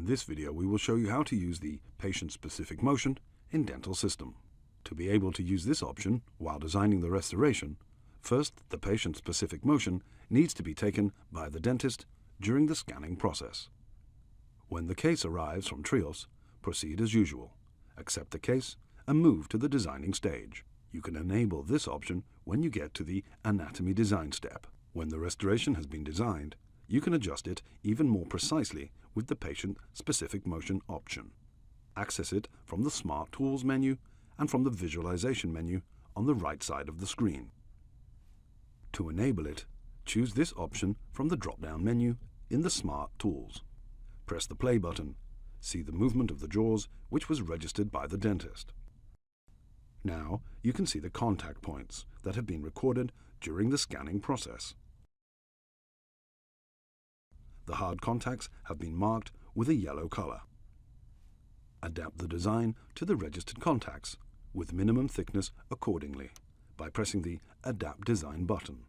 this video we will show you how to use the patient-specific motion in Dental System. To be able to use this option while designing the restoration, first the patient-specific motion needs to be taken by the dentist during the scanning process. When the case arrives from Trios, proceed as usual. Accept the case and move to the designing stage. You can enable this option when you get to the anatomy design step. When the restoration has been designed, you can adjust it even more precisely with the patient-specific motion option. Access it from the Smart Tools menu and from the Visualization menu on the right side of the screen. To enable it, choose this option from the drop-down menu in the Smart Tools. Press the play button. See the movement of the jaws, which was registered by the dentist. Now you can see the contact points that have been recorded during the scanning process. The hard contacts have been marked with a yellow color. Adapt the design to the registered contacts with minimum thickness accordingly by pressing the Adapt Design button.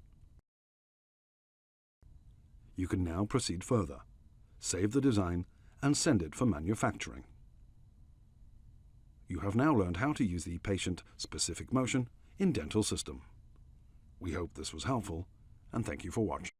You can now proceed further, save the design and send it for manufacturing. You have now learned how to use the patient-specific motion in Dental System. We hope this was helpful and thank you for watching.